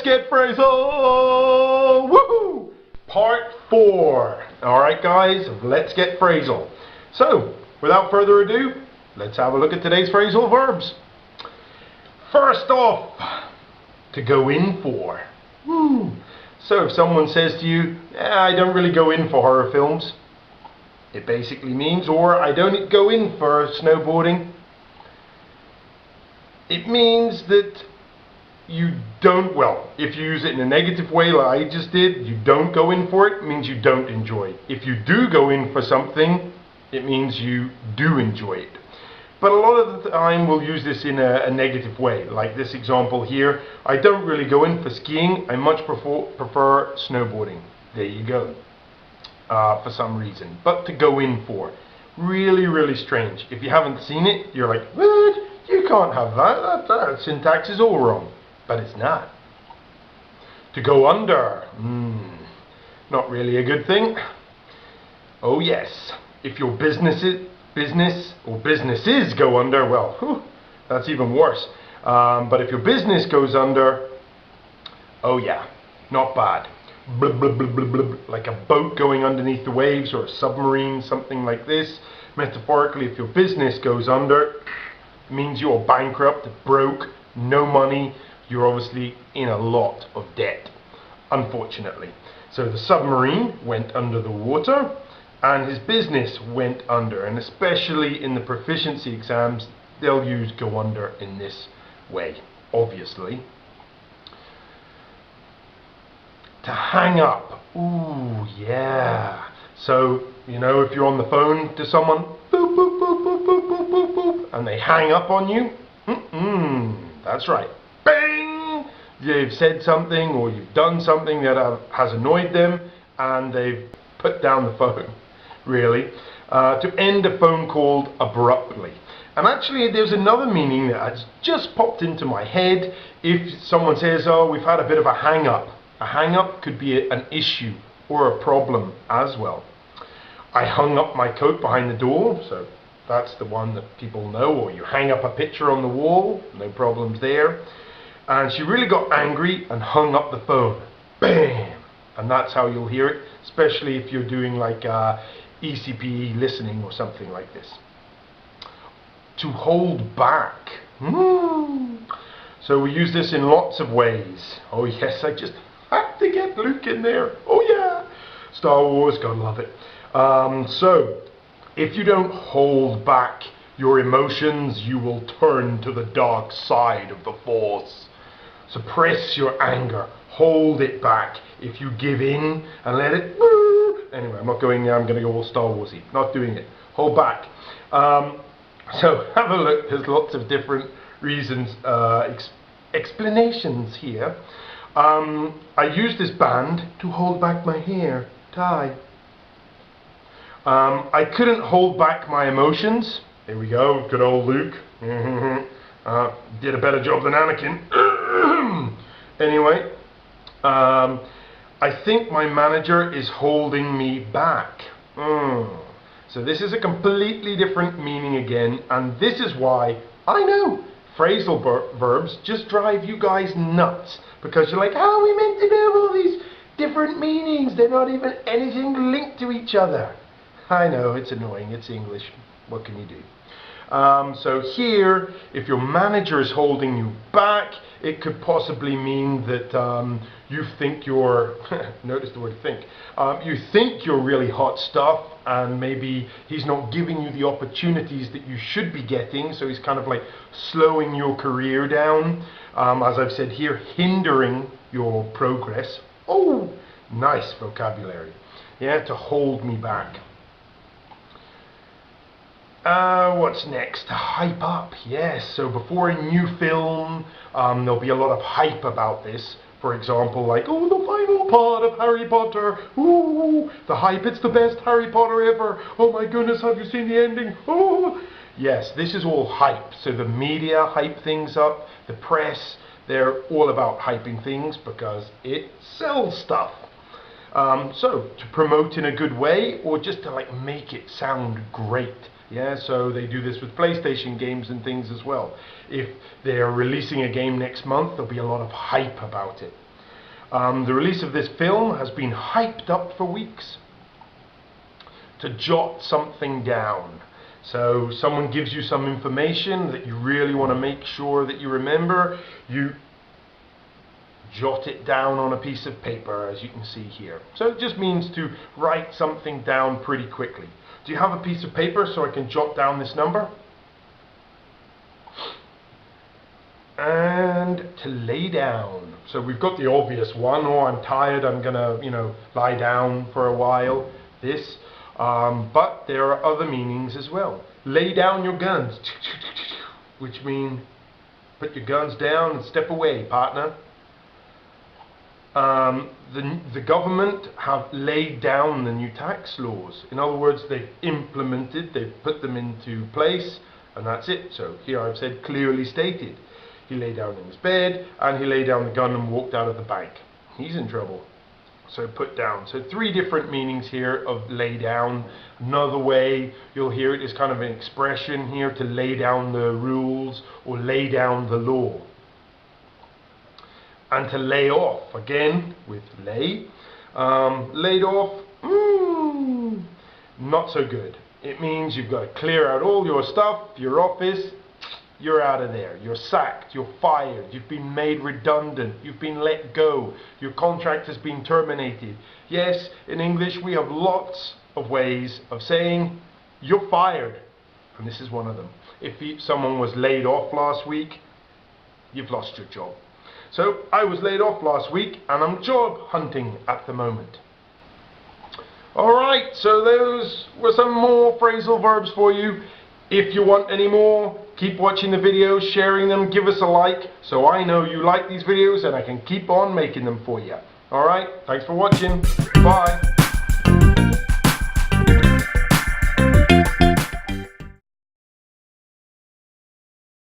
get phrasal! Woohoo! Part 4. Alright guys, let's get phrasal. So, without further ado, let's have a look at today's phrasal verbs. First off, to go in for. So if someone says to you, I don't really go in for horror films, it basically means, or I don't go in for snowboarding. It means that you don't, well, if you use it in a negative way like I just did, you don't go in for it, means you don't enjoy it. If you do go in for something, it means you do enjoy it. But a lot of the time we'll use this in a negative way, like this example here. I don't really go in for skiing, I much prefer snowboarding. There you go. For some reason. But to go in for. Really, really strange. If you haven't seen it, you're like, what? You can't have that. That syntax is all wrong. But it's not. To go under. Not really a good thing. Oh yes. If your businesses go under, well, that's even worse. But if your business goes under, oh yeah, not bad. Blub, blub, blub, blub, blub, like a boat going underneath the waves, or a submarine, something like this. Metaphorically, if your business goes under, it means you're bankrupt, broke, no money. You're obviously in a lot of debt, unfortunately. So the submarine went under the water, and his business went under. And especially in the proficiency exams, they'll use go under in this way, obviously. To hang up. Ooh, yeah. So, you know, if you're on the phone to someone, boop, boop, boop, boop, boop, boop, boop, boop, and they hang up on you, that's right. Bang! You've said something or you've done something that has annoyed them, and they've put down the phone, really. To end a phone call abruptly. And actually, there's another meaning that has just popped into my head. If someone says, oh, we've had a bit of a hang-up. A hang-up could be an issue or a problem as well. I hung up my coat behind the door, so that's the one that people know. Or you hang up a picture on the wall, no problems there. And she really got angry and hung up the phone. Bam! And that's how you'll hear it, especially if you're doing like ECPE listening or something like this. To hold back. So we use this in lots of ways. Oh yes, I just had to get Luke in there. Oh yeah, Star Wars, gotta love it. So if you don't hold back your emotions, you will turn to the dark side of the Force. Suppress your anger, hold it back. If you give in and let it, anyway, I'm not going there, I'm gonna go all Star Warsy, not doing it. Hold back. So have a look, there's lots of different reasons, explanations here. I use this band to hold back my hair, tie. I couldn't hold back my emotions. Here we go, good old Luke. Did a better job than Anakin. Anyway, I think my manager is holding me back. So this is a completely different meaning again, and this is why I know phrasal verbs just drive you guys nuts, because you're like, how are we meant to know all these different meanings? They're not even anything linked to each other. I know, it's annoying, it's English, what can you do? So here, if your manager is holding you back, it could possibly mean that you think you're, notice the word think, you think you're really hot stuff, and maybe he's not giving you the opportunities that you should be getting, so he's kind of like slowing your career down, as I've said here, hindering your progress. Oh, nice vocabulary. Yeah, to hold me back. What's next? To hype up, yes. So before a new film, there'll be a lot of hype about this. For example, like, oh, the final part of Harry Potter. Ooh, the hype, it's the best Harry Potter ever. Oh my goodness, have you seen the ending? Oh, yes, this is all hype. So the media hype things up, the press, they're all about hyping things because it sells stuff. So to promote in a good way, or just to like make it sound great. Yeah, so they do this with PlayStation games and things as well. If they're releasing a game next month, there'll be a lot of hype about it. The release of this film has been hyped up for weeks. To jot something down. So someone gives you some information that you really want to make sure that you remember. You jot it down on a piece of paper, as you can see here. So it just means to write something down pretty quickly. Do you have a piece of paper so I can jot down this number? And to lay down. So we've got the obvious one. Oh, I'm tired, I'm gonna, lie down for a while. This. But there are other meanings as well. Lay down your guns, which mean put your guns down and step away, partner. The government have laid down the new tax laws. In other words, they've put them into place, and that's it. So here I've said clearly stated. He lay down in his bed and he laid down the gun and walked out of the bank. He's in trouble. So put down. So 3 different meanings here of lay down. Another way you'll hear it is kind of an expression here, to lay down the rules or lay down the law. And to lay off, again with lay. Laid off, not so good. It means you've got to clear out all your stuff, your office. You're out of there. You're sacked. You're fired. You've been made redundant. You've been let go. Your contract has been terminated. Yes, in English we have lots of ways of saying you're fired. And this is one of them. If someone was laid off last week, you've lost your job. So I was laid off last week and I'm job hunting at the moment. Alright, so those were some more phrasal verbs for you. If you want any more, keep watching the videos, sharing them, give us a like, so I know you like these videos and I can keep on making them for you. Alright, thanks for watching. Bye.